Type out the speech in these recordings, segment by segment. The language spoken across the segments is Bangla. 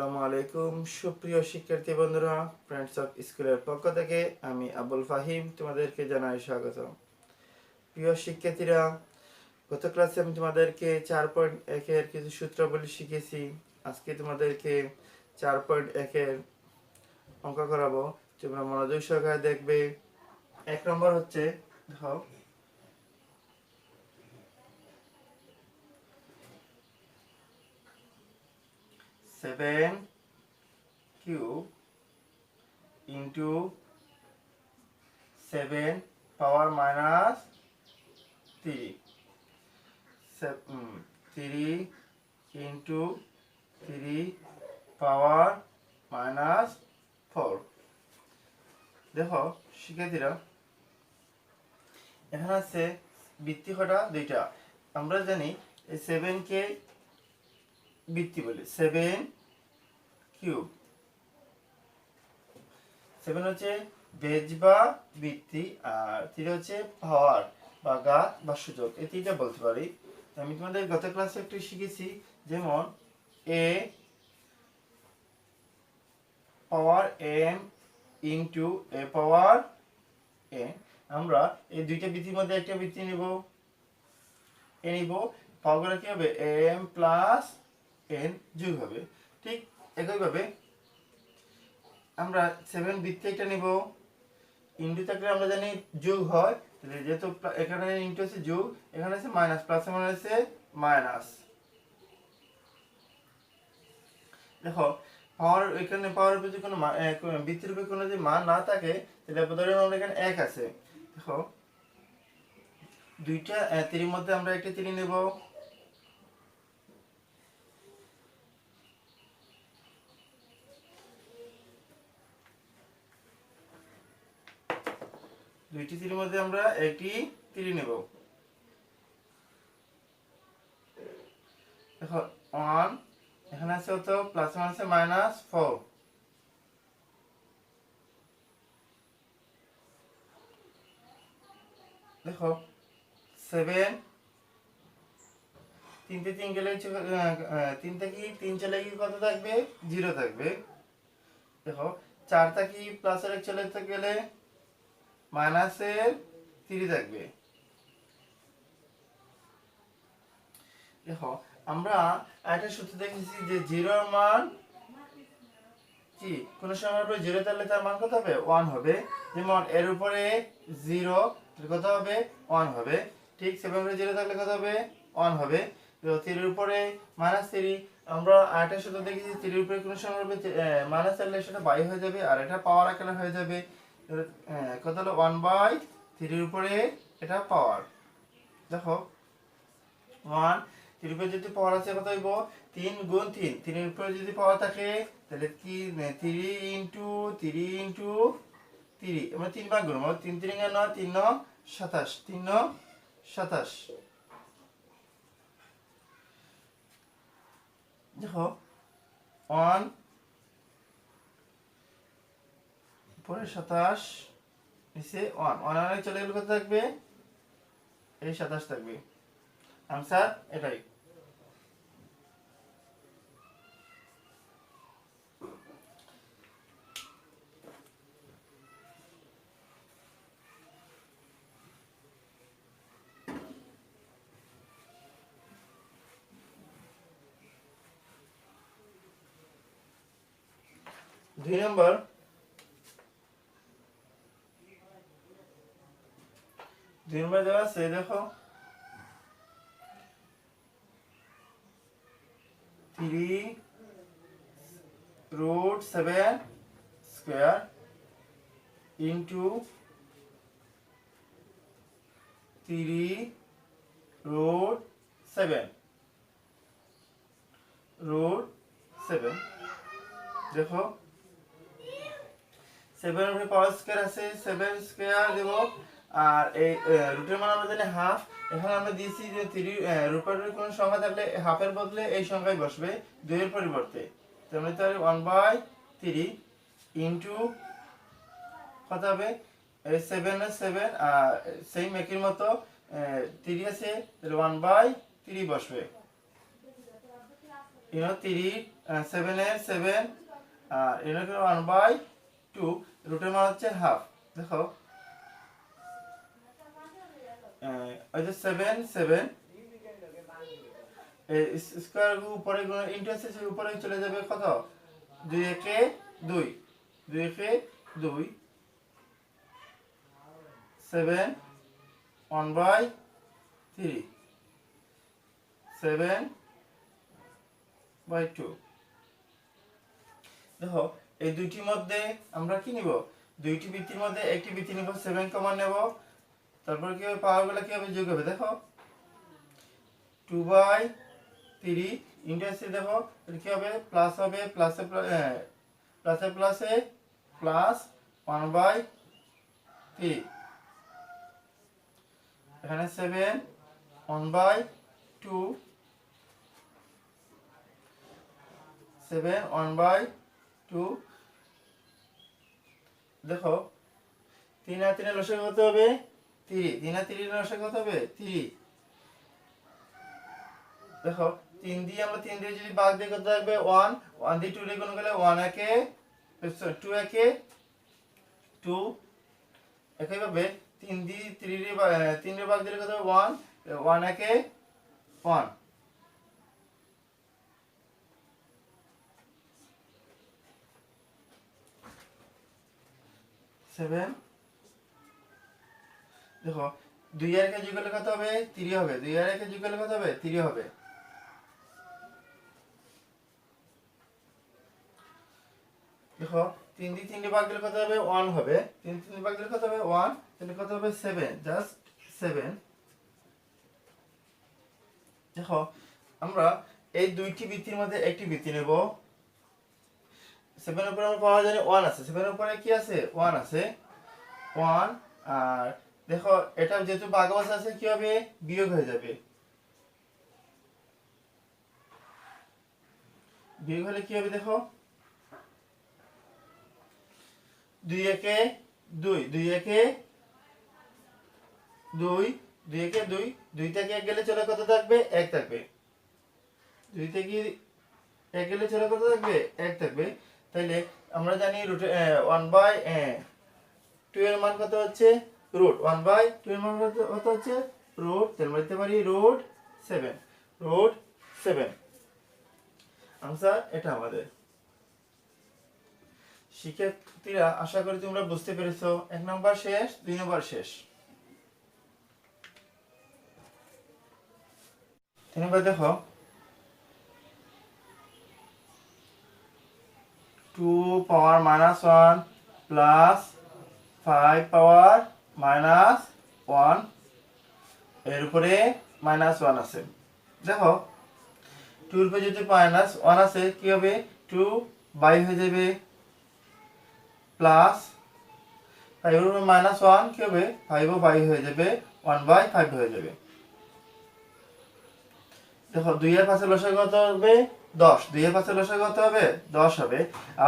আসসালামু আলাইকুম সুপ্রিয় শিক্ষার্থী বন্ধুরা, ফ্রেন্ডস অফ স্কুলের পক্ষ থেকে আমি আবুল ফাহিম তোমাদেরকে জানাই স্বাগত। প্রিয় শিক্ষার্থীরা, গত ক্লাসে আমি তোমাদেরকে 4.1 কিছু সূত্রাবলী শিখেছি। আজকে তোমাদেরকে 4.1 অঙ্ক করাবো, তোমরা মনোযোগ সহকারে দেখবে। 1 নম্বর হচ্ছে, দেখো 7 cube into 7 power minus 3 3 into 3 power minus 4। দেখো শিক্ষার্থীরা, এখানে আছে বৃত্তি কটা দুইটা। আমরা জানি এই 7কে বৃত্তি বলি, 7 কিউব। 7 হচ্ছে বেজ বা বৃত্তি, আর 3 হচ্ছে পাওয়ার বা ঘাত বা সূচক, এই তিনটা বলতে পারি। আমি তোমাদের গত ক্লাসে একটু শিখেছি, যেমন a power m into a power n। আমরা এই দুইটা বৃত্তির মধ্যে একটা বৃত্তি নিব, এ নিব, পাওয়ার কি হবে m প্লাস n যোগ হবে। ঠিক একইভাবে আমরা 7 বৃত্তি একটা নিব, ইন্টু থাকলে আমরা জানি যোগ হয়, যেহেতু এখানে ইন্টু আছে যোগ, এখানে আছে মাইনাস, প্লাস মানে আছে মাইনাস। দেখো পাওয়ার, এখানে পাওয়ার উপর যদি কোনো বৃত্তির উপর কোনো যদি মান না থাকে, তাহলে ধরে আমরা এখানে 1 আছে। দেখো দুইটা 3 মধ্যে আমরা একটা 3 নেব, দুইটি 3 মধ্যে আমরা একটি 3 নেব। দেখো 1 এখানে আছে কত, প্লাস মানে আছে মাইনাস 4। দেখো 7 3 তে 3 গেলে 3 থেকে 3 চলে গিয়ে কত থাকবে, 0 থাকবে। দেখো 4 থেকে প্লাসের 1 চলে গেলে মাইনাসের 3 থাকবে। দেখো আমরা একটা সূত্র দেখেছি যে 0 এর মান কি, কোন সময় উপরে 0 থাকলে তার মান কত হবে, 1 হবে। যেমন এর উপরে 0 কত হবে, 1 হবে। ঠিক 7 এর উপরে 0 থাকলে কত হবে, 1 হবে। তো 3 এর উপরে -3, আমরা আরেকটা সূত্র দেখেছি 3 এর উপরে কোন সময় উপরে মাইনাস থাকলে সেটা বাই হয়ে যাবে, আর এটা পাওয়ার আকারে হয়ে যাবে। কত হলো 1/3 এর উপরে এটা পাওয়ার। দেখো 1 3 উপরে যদি পাওয়ার আছে কত হইব, 3 গুণ 3, 3 এর উপরে যদি পাওয়ার থাকে তাহলে কি 3 ইনটু 3 ইনটু 3, আমরা 3 বার গুণ, 3 3 এর 9, 3 9 27, 3 9 27। দেখো 1 পরে 27 নিচে 1 1 চলে গেলে কত থাকবে, এই 27 থাকবে। आंसर এটাই। দুই নম্বর, দেওয়া আছে, দেখো 3√7 স্কয়ার ইন্টু 3√7 √7। দেখো 7 এর উপরে পাওয়ার স্কয়ার আছে, 7 স্কয়ার দেব, আর এই রুটের মান আমরা জানি হাফ। এখানে আমরা দিয়েছি যে 3 রুটের কোন সংখ্যা থাকলে হাফের বদলে এই সংখ্যাই বসবে 2 এর পরিবর্তে। তো আমরা তাহলে 1/3 ইনটু কত হবে, 7 এর 7, আর সেম একই মতো 3 আছে, তাহলে 1/3 বসবে। 3 7 এর 7 আর এর করে 1/2 রুটের মান হচ্ছে হাফ দেখো ওই যে 7 7 এই স্কয়ার উপরে গুণ ইনটু আছে উপরে চলে যাবে কত 2 একে 2 2 একে 2 7 1/3 7/2 দেখো এই দুইটির মধ্যে আমরা কি নিব দুইটি বৃত্তির মধ্যে একটি বৃত্তি নিব 7 কমন নেব তারপর কি হবে পাওয়ারগুলো কি হবে যোগ হবে দেখো 2/3 ইনটু আছে দেখো এটা কি হবে প্লাস হবে প্লাসে প্লাসে প্লাসে প্লাস 1/3 এখানে 7 1/2 7 1/2 দেখো 3 আর 3 এর লসাগু কত হবে 3 3 আর 3 এর লসাগু কত হবে 3 দেখো 3 দিয়ে আমরা 3 দিয়ে যদি ভাগ দিই কত থাকবে 1 1 দিয়ে 2 দিয়ে গুণ করলে 1 একে 2 একে 2 একইভাবে 3 দিয়ে 3 এর ভাগ দিলে কত হবে 1 1 একে 1 7 দেখো 2 আর 1 যোগ করলে কত হবে 3 হবে 2 আর 1 যোগ করলে কত হবে 3 হবে দেখো 3 দিয়ে 3 ভাগ দিলে কত হবে 1 হবে 3 3 ভাগ দিলে কত হবে 1 তাহলে কত হবে 7 জাস্ট 7 দেখো আমরা এই দুইটি বৃত্তির মধ্যে একটি বৃত্তি নেব 7 এর উপরে আমরা পাওয়া জানি 1 আছে 7 এর উপরে কি আছে 1 আছে 1 আর দেখো এটা যেহেতু ভাগ অবস্থা আছে কি হবে বিয়োগ হয়ে যাবে বিয়োগ হলে কি হবে দেখো 2 একে 2 2 একে 2 2 একে 2 2 থেকে 1 গেলে চলে কত থাকবে 1 থাকবে 2 থেকে 1 গেলে চলে কত থাকবে 1 থাকবে তাইলে আমরা জানি রুট 1/2 এর মান কত হচ্ছে রুট 1/2 এর মান কত হচ্ছে রুট তাহলে আমরা দিতে পারি রুট 7 आंसर এটা আমাদের শিক্ষার্থীরা আশা করি তোমরা বুঝতে পেরেছো এক নাম্বার শেষ দুই নাম্বার শেষ তিন নাম্বার দেখো 2 পাওয়ার -1 প্লাস 5 পাওয়ার -1 এর উপরে -1 আছে দেখো 2 এর উপরে যদি -1 আছে কি হবে 2 বাই হয়ে যাবে প্লাস 5 এর উপরে -1 কি হবে 5 ও বাই হয়ে যাবে 1/5 হয়ে যাবে দেখো 2 এর পাশে লসাগু কত হবে 10 2 এর পাশে লসাগু কত হবে 10 হবে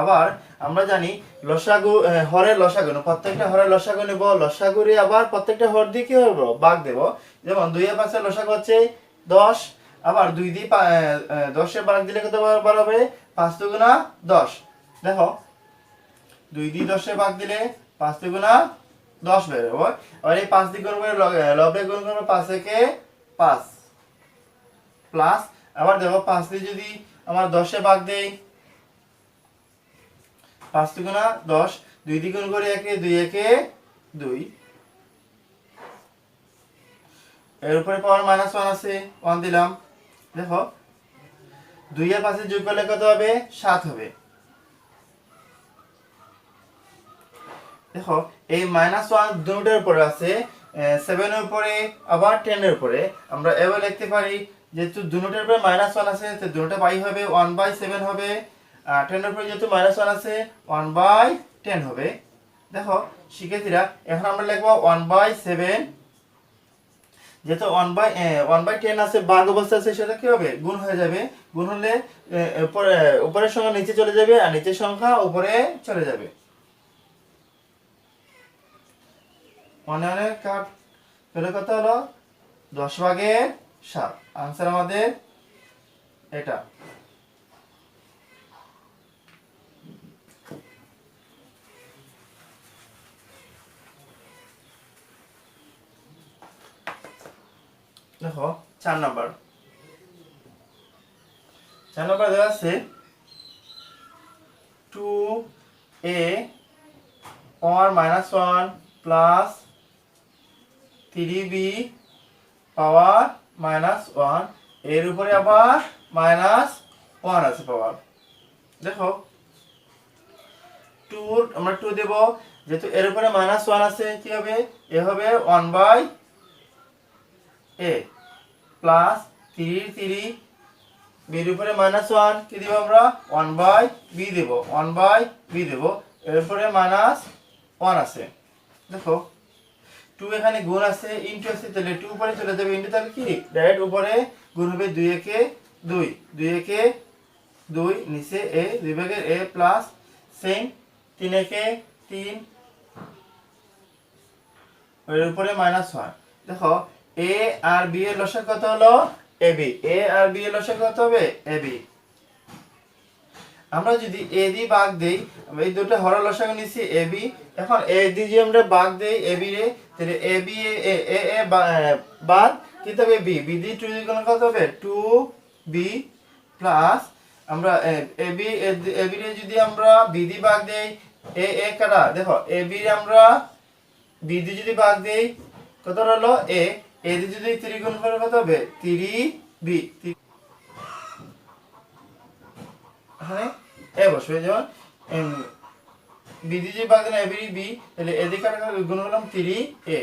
আবার আমরা জানি লসাগু হরের লসাগু প্রত্যেকটা হরের লসাগু নেব লসাগুরে আবার প্রত্যেকটা হর দিয়ে কি হবে ভাগ দেব যেমন 2 এর পাশে লসাগু হচ্ছে 10 আবার 2 দিয়ে 10 এর ভাগ দিলে কত বার হবে 5 দুগুণা 10 দেখো 2 দিয়ে 10 এর ভাগ দিলে 5 দুগুণা 10 বের হবে আর এই 5 দিয়ে গুণ করে লবে গুণ করব 5 একে 5 প্লাস আবার দেখো 5 দিয়ে যদি আমরা 10 এ ভাগ দেই 5 দুগুণা 10 2 দিয়ে গুণ করে 1 2 একে 2 এর উপরে পাওয়ার -1 আছে 1 দিলাম দেখো 2 এর পাশে যোগ করলে কত হবে 7 হবে দেখো এই -1 দুটোর উপরে আছে 7 এর উপরে আবার 10 এর উপরে আমরা এভাবে লিখতে পারি যেহেতু দুটোর উপরে -1 আছে তো দুটোটা বাই হবে 1/7 হবে আর 10 এর উপরে যেহেতু -1 আছে 1/10 হবে দেখো শিক্ষার্থীরা এখন আমরা লিখব 1/7 যেহেতু 1/10 আছে ভাগ অবস্থা আছে সেটা কি হবে গুণ হয়ে যাবে গুণ হলে উপরের সংখ্যা নিচে চলে যাবে আর নিচের সংখ্যা উপরে চলে যাবে মনে মনে কাট তাহলে কত হলো 10/7 आंसर আমাদের এটা দেখো 4 নাম্বার দেওয়া আছে 2a পাওয়ার -1 প্লাস 3b পাওয়ার -1 এর উপরে আবার -1 আছে পাওয়ার। দেখো 2 আমরা 2 দেব, যেহেতু এর উপরে -1 আছে কি হবে, এ হবে 1/a প্লাস 3 b এর উপরে -1 কি দেব আমরা 1/b দেব, 1/b দেব, এর উপরে -1 আছে। দেখো 2 এখানে গুণ আছে ইনটু আছে, তাহলে 2 উপরে চলে যাবে, ইনটু তাহলে কি ডাইরেক্ট উপরে গুণ হবে, 2 একে 2, 2 একে 2 নিচে a 2 ভাগের a প্লাস সেম 3 একে 3 এর উপরে -1। দেখো a আর b এর লসাগু কত হলো ab, a আর b এর লসাগু কত হবে ab। আমরা যদি a দিয়ে ভাগ দেই, আমরা এই দুটো হর লসাগু নিছি ab, এখন a দিয়ে যদি আমরা ভাগ দেই ab রে, তাহলে ab a বাদ কি হবে b, b দিয়ে 2 দিয়ে গুণ কত হবে 2b প্লাস আমরা ab রে যদি আমরা b দিয়ে ভাগ দেই a কাটা, দেখো ab রে আমরা b দিয়ে যদি ভাগ দেই কত হলো a দিয়ে যদি 3 গুণ করে কত হবে 3b, এখানে এ বসবে, যেমন বি দিয়ে যে ভাগ দিলাম এ বি, তাহলে এদিকে গুণ করলাম 3a।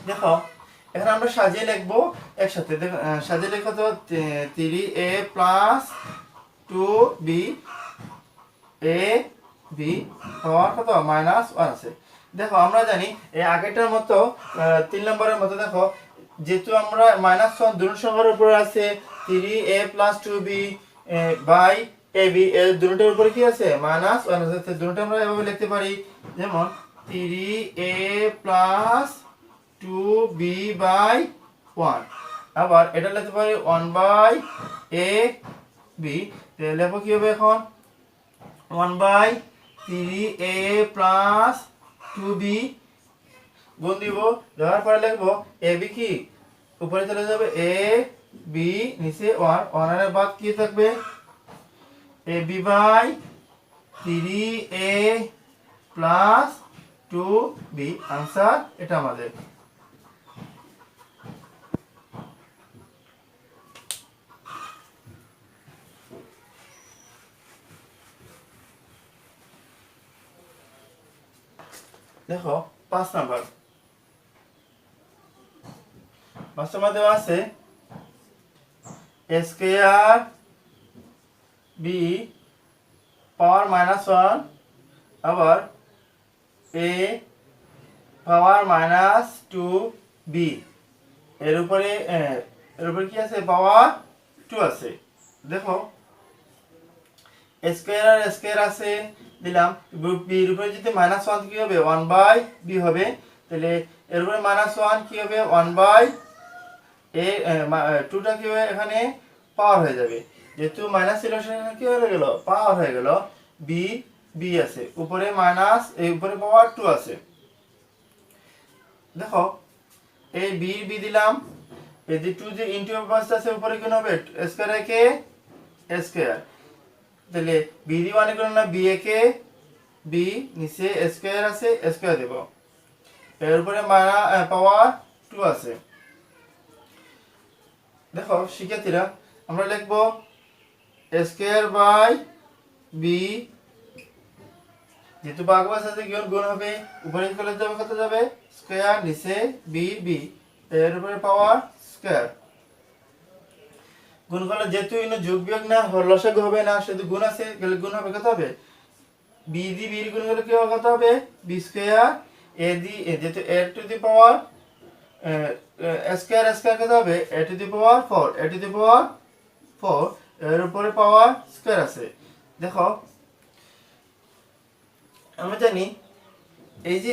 দেখো এখন আমরা সাজিয়ে লিখবো একসাথে, দেখো সাজিয়ে লিখো তো 3a plus 2b a b পাওয়ার কত -1 আছে। দেখো আমরা জানি এই আগেরটার মতো 3 নম্বরের মতো, দেখো যেহেতু আমরা -1 দুটো সংখ্যার উপর আছে 3a plus 2b by ab, এর দুটোর উপরে কি আছে -1 আছে, দুটো আমরা এভাবে লিখতে পারি, যেমন 3a প্লাস 2b বাই 1, আবার এটা লিখতে পারি 1/ab, তাহলে লিখবো কি হবে এখন 1/3a প্লাস 2b গুণ দিব, দেওয়ার পরে লিখবো ab কি উপরে চলে যাবে a b নিচে 1 এর বাদ কি থাকবে ab by 3a plus 2b, answer এটা আমাদের। দেখো 5 নাম্বার দেওয়া আছে a স্কয়ার b পাওয়ার -1 আবার a পাওয়ার -2b এর উপরে কি আছে পাওয়ার 2 আছে। দেখো স্কয়ার আর স্কয়ার আছে দিলাম, b এর উপরে যদি -1 কি হবে 1/b হবে, তাহলে এর উপরে -1 কি হবে 1/a 2টা কি হবে এখানে পাওয়ার হয়ে যাবে, যেহেতু মাইনাস ছিল সেখানে কি হয়ে গেল পাওয়ার হয়ে গেল, b আছে উপরে মাইনাস এই উপরে পাওয়ার 2 আছে। দেখো এই b দিলাম, এই যে 2 যে ইনটু অবস্থা আছে উপরে কি হবে স্কয়ার একে স্কয়ার, তাহলে b দিয়ে 1 করলে না b একে b নিচে স্কয়ার আছে স্কয়ার দেব, এর উপরে পাওয়ার 2 আছে। দেখো শিক্ষার্থীরা আমরা লিখবো স্কয়ার বাই b, যেহেতু ভাগবাস আছে গুণ হবে, উপরে চলে যাবে কত যাবে স্কয়ার নিচে b এর উপরে পাওয়ার স্কয়ার, গুণ করলে যেহেতু ইনো যোগ বিয়োগ না লসাগু হবে না, শুধু গুণ আছে গেলে গুণ হবে কত হবে b দিয়ে b গুণ করলে কি কত হবে b স্কয়ার, a দিয়ে যেহেতু a to the power square কত হবে a টু দি পাওয়ার 4 এর উপরে পাওয়ার স্কয়ার আছে। দেখো আমরা জানি এই যে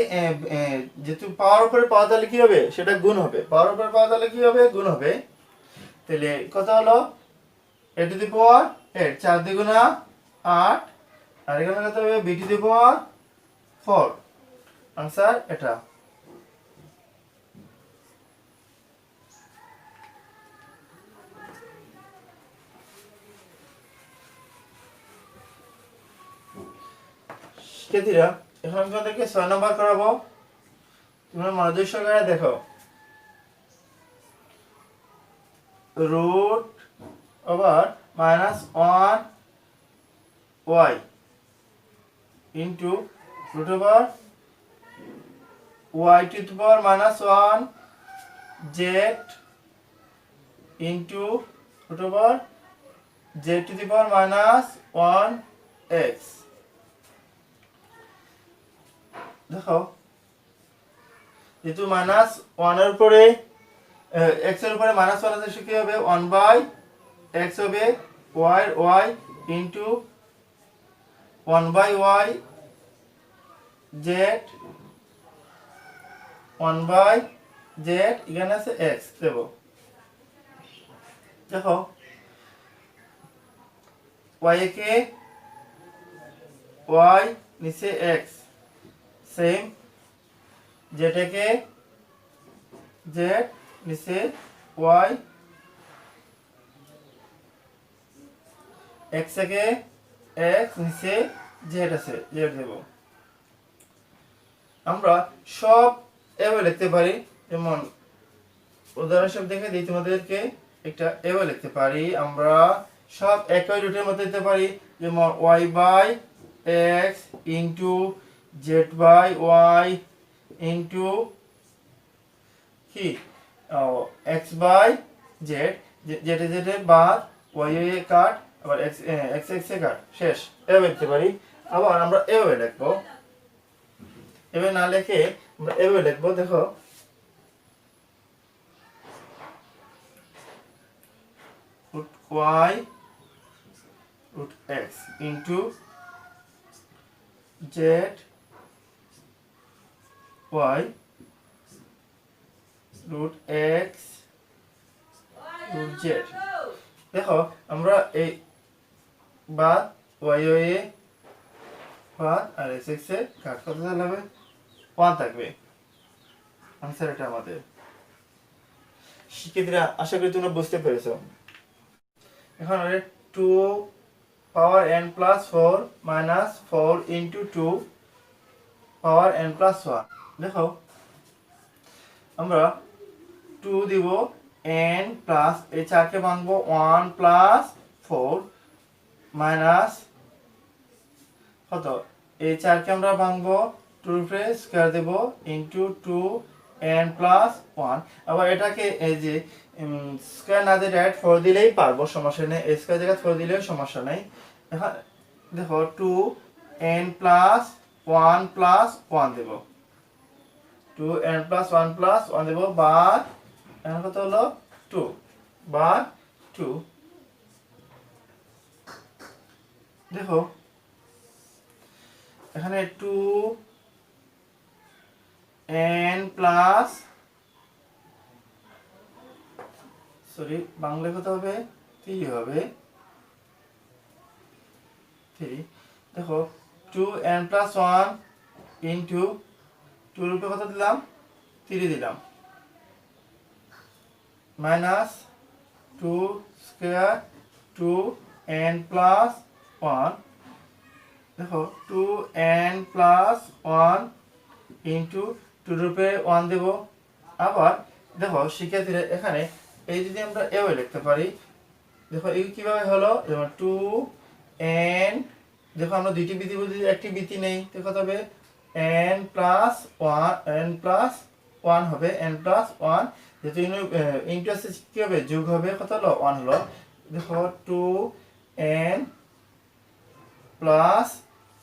যেহেতু পাওয়ার উপরে পাওয়া তাহলে কি হবে সেটা গুণ হবে, পাওয়ার উপরে পাওয়া তাহলে কি হবে গুণ হবে, তাহলে কত হলো a টু দি পাওয়ার 8 4 দ্বিগুণা 8 আর এখানে কত হবে b to the power 4, answer এটা। শিক্ষার্থীরা এখন আমি তোমাদেরকে 6 নম্বর করাবো, তোমরা মনোযোগ সহকারে দেখো। Root over -1y into root over y to the power -1 z into root over z to the power -1 x। দেখো যেহেতু -1 এর উপরে x এর উপরে -1 আছে, সে কি হবে 1/x হবে y y into 1/y z 1/z এখানে আছে x দেব। দেখো y কে y নিচে x, সেম z কে z নিচে y, x কে x নিচে z আছে z দেব। আমরা সব এভাবে লিখতে পারি, যেমন উদাহরণ সব দেখে দিই তোমাদেরকে। একটা এভাবে লিখতে পারি, আমরা সব একই রুটের মধ্যে দিতে পারি, যেমন y by x into z by y into কি x বাই z, যেটা যেটা বাদ y এ কাট, আবার x x এ কাট, শেষ। এভাবে লিখতে পারি। আবার আমরা এভাবে লিখবো, এভাবে না লিখে আমরা এভাবে লিখবো। দেখো root y root x into z y root x root z। দেখো আমরা এই বাদ y এ বাদ আর x x এ কাট, কত হবে 1 থাকবে। আনসার এটা আমাদের। শিক্ষার্থীরা আশা করি তোমরা বুঝতে পেরেছো। এখন আমরা 2 পাওয়ার n প্লাস 4 মাইনাস 4 ইন্টু 2 পাওয়ার n প্লাস 1। দেখো আমরা 2 দিব n প্লাস এই 4 কে ভাঙবো 1 প্লাস 4 মাইনাস কত, এই 4 কে আমরা ভাঙবো 2 উপরে স্কয়ার দেব ইনটু 2 n প্লাস 1। আবার এটাকে এই যে স্কয়ার না দিয়ে ডাইরেক্ট 4 দিলেই পারবো, সমস্যা নেই। এই স্কয়ার জায়গায় 4 দিলেও সমস্যা নেই। এখন দেখো 2 n প্লাস 1 প্লাস 1 দেব, 2 n প্লাস 1 প্লাস 1 দেব, বাদ এখন কত হলো 2 বাদ 2। দেখো এখানে 2 n প্লাস বাংলা কত হবে 3 হবে 3। দেখো 2 n প্লাস 1 ইন্টু 2 রূপে কত দিলাম 3 দিলাম, মাইনাস 2 স্কয়ার 2 n প্লাস 1। দেখো 2 n প্লাস 1 ইন্টু 2 রূপে 1 দেব। আবার দেখো শিক্ষার্থীরা এখানে এই যদি আমরা এভাবে লিখতে পারি, দেখো এই কিভাবে হলো, যেমন 2 n, দেখো আমরা দুইটি বৃত্তি বলতে একটি বৃত্তি নেই, তো কত হবে n প্লাস 1, n প্লাস 1 হবে n প্লাস 1, যেহেতু ইনটু আছে কি হবে যোগ হবে, কত হলো 1 হলো। দেখো 2 n প্লাস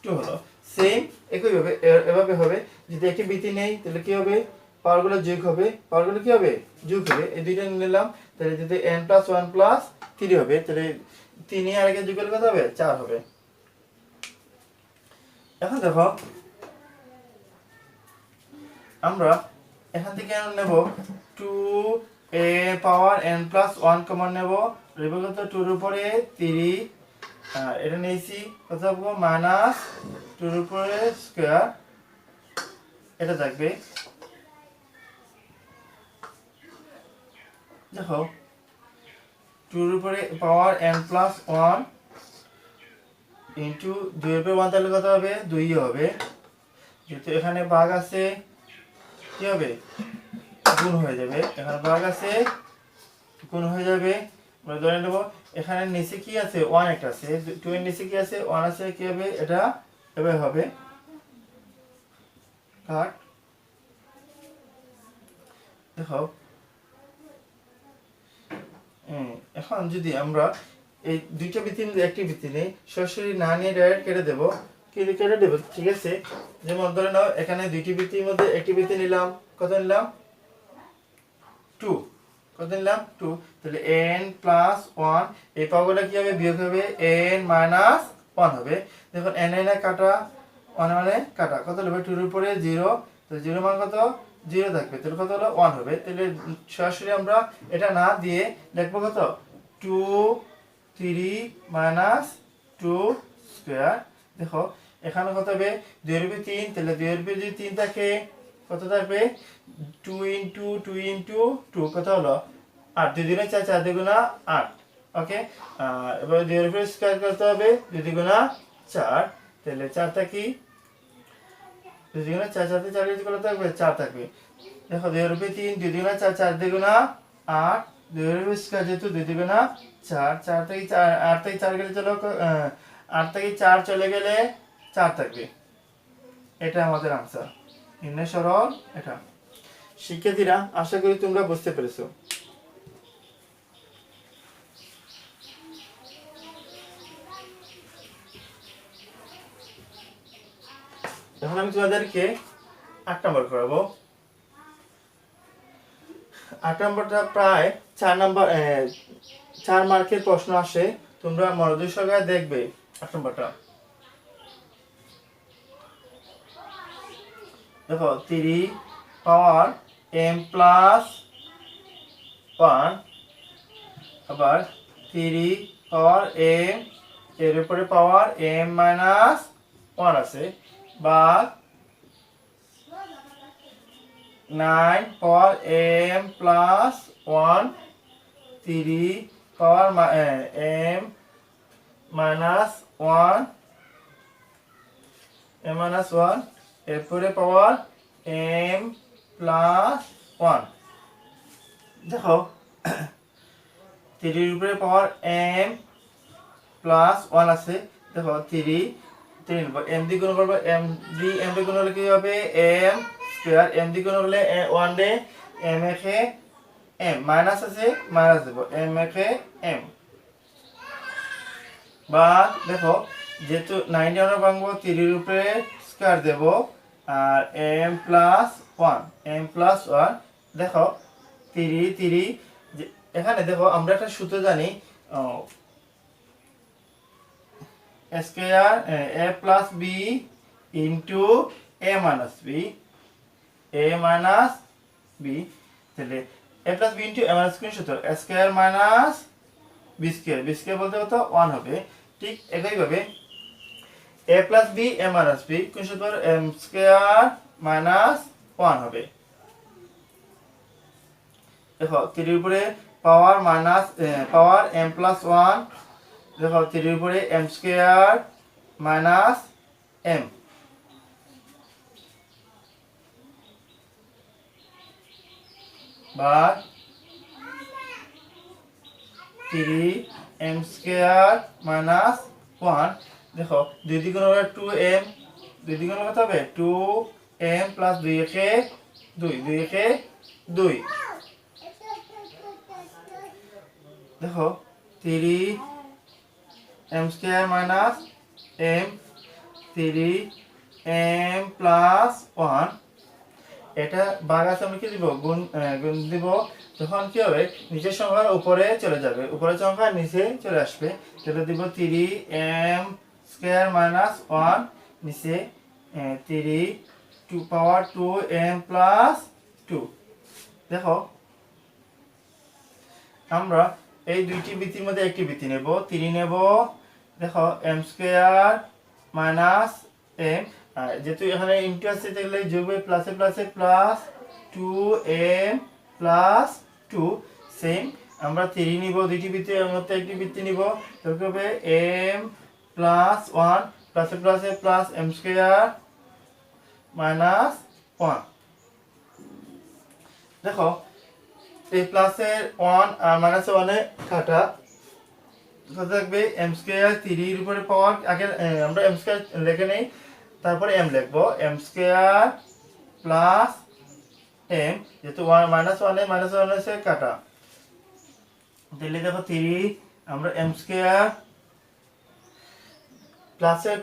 2 হলো। সেম একইভাবে এভাবে হবে, যদি একটি বৃত্তি নেই তাহলে কি হবে পাওয়ারগুলো যোগ হবে, পাওয়ারগুলো কি হবে যোগ হবে, এই দুইটা নিলাম, তাহলে যদি n প্লাস 1 প্লাস 3 হবে, তাহলে 3 আর আগে যোগ করলে কত হবে 4 হবে। এখন দেখো আমরা এখান থেকে নেব 2 a power n plus 1 common নেব, রইবে কত 2 এর উপরে 3, এটা নিয়েছি কত হবে মাইনাস 2 এর উপরে স্কয়ার, এটা থাকবে। দেখো 2 এর উপরে পাওয়ার n প্লাস 1 ইন্টু 2 এর উপরে 1 তাহলে কত হবে 2 হবে, যেহেতু এখানে ভাগ আছে কি হবে গুণ হয়ে যাবে, এখানে ভাগ আছে গুণ হয়ে যাবে। আমরা ধরে নেব এখানে নিচে কি আছে 1 একটা আছে, 2 এর নিচে কি আছে 1 আছে, কি হবে এটা এভাবে হবে কাট। দেখো এখন যদি আমরা এই দুইটা বৃত্তির মধ্যে একটি বৃত্তি নেই, সরাসরি না নিয়ে ডাইরেক্ট কেটে দেবো, কেটে দেবো, ঠিক আছে। যেমন ধরে নাও এখানে দুইটি বৃত্তির মধ্যে একটি বৃত্তি নিলাম, কত নিলাম 2, কত নিলাম 2, তাহলে n প্লাস 1 এই পাওয়াগুলো কি হবে বিয়োগ হবে n মাইনাস 1 হবে। দেখুন n এ কাটা 1 মানে কাটা, কত হবে 2 এর উপরে 0, তো 0 মান কত 0 থাকবে, তাহলে কত হলো 1 হবে। তাহলে সরাসরি আমরা এটা না দিয়ে লিখবো কত 2 3 মাইনাস 2 স্কয়ার। দেখো এখানে কত হবে 2 এর উপরে 3, তাহলে 2 এর উপরে যদি 3 থাকে কত থাকবে 2 ইন্টু 2 ইন্টু 2 কত হলো 8, 2 দুগুণে 4, 4 দুগুণা 8, ওকে। এবার 2 এর উপরে স্কয়ার করতে হবে 2 দুগুণা 4, তাহলে 4 টা কি 2 দুগুণা 4, 4 তে 4 কত থাকবে 4 থাকবে। দেখো 2 এর উপরে 3, 2 দুগুণা 4, 4 দুগুণা 8, 2 এর উপরে স্কয়ার যেহেতু 2 দুগুণা 4, 4 থেকে 4, 8 থেকে 4 গেলে চলো 8 থেকে 4 চলে গেলে 4 থাকবে। এটা আমাদের आंसर, নির্ণয় সরল এটা। শিক্ষার্থীরা আশা করি তোমরা বুঝতে পেরেছো। এখন আমি তোমাদেরকে 8 নম্বর করাবো। 8 নম্বরটা প্রায় 4 মার্কের প্রশ্ন আসে, তোমরা মনোযোগ সহকারে দেখবে। 8 নম্বরটা দেখো 3 পাওয়ার m প্লাস 1, আবার 3 পাওয়ার m এর উপরে পাওয়ার m মাইনাস 1 আছে, বা 9 পাওয়ার m প্লাস 1, 3 পাওয়ার m মাইনাস 1, m মাইনাস 1 এরপরে পাওয়ার m প্লাস 1। দেখো 3 এর উপরে পাওয়ার m প্লাস 1 আছে, দেখো 3 m দিয়ে গুণ করব, m দিয়ে গুণ হলে কি হবে m স্কয়ার, m দিয়ে গুণ হলে 1 দে m একে m মাইনাস আছে মাইনাস দেব m একে m, বা দেখো যেহেতু 9 আমরা ভাঙবো 3 এর উপরে স্কয়ার দেব আর m প্লাস 1, দেখো 3 এখানে দেখো আমরা একটা সূত্র জানি square a plus b into a minus b, তাহলে a plus b into a minus কোন সূত্র স্কয়ার মাইনাস b স্কয়ার বলতে কত 1 হবে। ঠিক একইভাবে a plus b a minus b কোন সূত্র m স্কয়ার মাইনাস 1 হবে। দেখো 3 এর উপরে পাওয়ার পাওয়ার m প্লাস 1, দেখো 3 এর উপরে m স্কয়ার মাইনাস m, বা 3 m স্কয়ার মাইনাস 1। দেখো 2 দ্বিগুণ হলে 2m, 2 দ্বিগুণ কত হবে 2m প্লাস 2 একে 2 একে 2, দেখো 3m square minus m, 3m plus 1, এটা ভাগ আছে আমরা কি দিব গুণ দিব, তখন কি হবে নিচের সংখ্যা উপরে চলে যাবে, উপরের সংখ্যা নিচে চলে আসবে, তাহলে দিব 3m স্কয়ার মাইনাস 1 নিচে 3 2 পাওয়ার 2m প্লাস 2। দেখো আমরা এই দুইটি বৃত্তির মধ্যে একটি বৃত্তি নেব, 3 নেব, দেখো m স্কয়ার মাইনাস m, যেহেতু এখানে ইনটু আছে তাহলে যোগ প্লাসে প্লাসে প্লাস 2m প্লাস 2, সেম আমরা 3 নিব, দুইটি বৃত্তির মধ্যে একটি বৃত্তি নিব, তাহলে হবে m প্লাস 1 প্লাসে প্লাসে প্লাস m স্কয়ার মাইনাস 1। দেখো এই প্লাসের 1 আর মাইনাস 1 এ কাটা কত থাকবে m স্কয়ার 3 এর উপরে পাওয়ার আগে আমরা m স্কয়ার লিখে নেই, তারপরে m লিখবো m স্কয়ার প্লাস m, যেহেতু 1 মাইনাস 1 এ মাইনাস 1 এসে কাটা, তাহলে দেখো 3 আমরা m স্কয়ার প্লাসের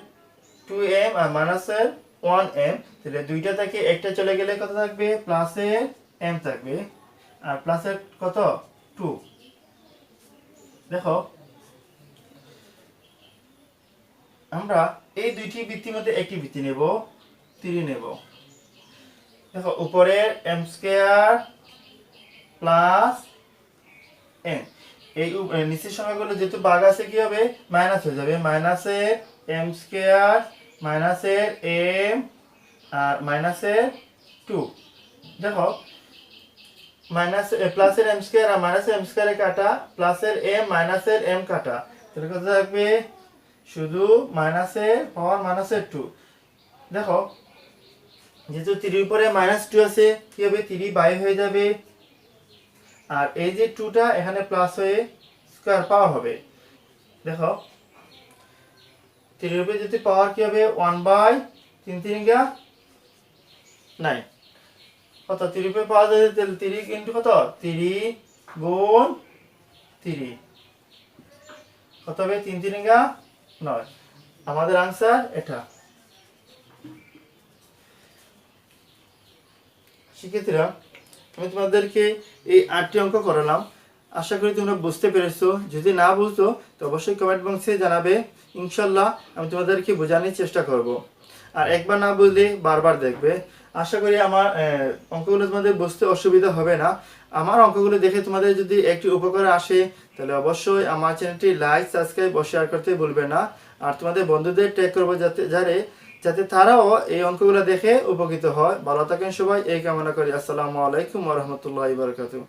2m আর মাইনাসের 1m, তাহলে দুইটা থেকে একটা চলে গেলে কত থাকবে প্লাসের m থাকবে আর প্লাসের কত 2। দেখো আমরা এই দুইটি বৃত্তির মধ্যে একটি বৃত্তি নেব, 3 নেব। দেখো উপরে m স্কয়ার প্লাস m, এই নিচের সংখ্যাগুলো যেহেতু ভাগ আছে কি হবে মাইনাস হয়ে যাবে, মাইনাসের m স্কয়ার মাইনাসের m আর মাইনাসের 2। দেখো মাইনাস প্লাসের m স্কয়ার আর মাইনাসের m স্কয়ারে কাটা, প্লাসের m মাইনাসের m কাটা, তাহলে কত থাকবে শুধু মাইনাসের পাওয়ার মাইনাসের 2। দেখো যেহেতু 3 এর উপরে -2 আছে কি হবে 3 বাইরে হয়ে যাবে, আর এই যে 2টা এখানে প্লাস হয়ে স্কয়ার পাওয়ার হবে। দেখো 3 এর উপরে যদি পাওয়ার কি হবে 1/3 3 9, কত 3 এর উপরে পাওয়ার যাবে তাহলে 3 ইনটু কত 3 গুণ 3 কত হবে 3 3 9, আমাদের आंसर এটা। শিক্ষার্থীরা আমি তোমাদেরকে এই 8টি অঙ্ক করালাম, আশা করি তোমরা বুঝতে পেরেছো। যদি না বুঝতো তো অবশ্যই কমেন্ট বক্সে জানাবে, ইনশাআল্লাহ আমি তোমাদেরকে বোঝানোর চেষ্টা করব। আর একবার না বুঝলে বারবার দেখবে। আশা করি আমার অঙ্কগুলো তোমাদের বুঝতে অসুবিধা হবে না। আমার অঙ্কগুলো দেখে তোমাদের যদি একটু উপকার আসে তাহলে অবশ্যই আমার চ্যানেলটি লাইক সাবস্ক্রাইব ও শেয়ার করতে ভুলবে না। আর তোমাদের বন্ধুদের ট্যাগ করবো যাতে তারাও এই অঙ্কগুলো দেখে উপকৃত হয়। ভালো থাকেন সবাই, এই কামনা করি। আসসালামু আলাইকুম ওয়া রাহমাতুল্লাহি ওয়া বারাকাতুহু।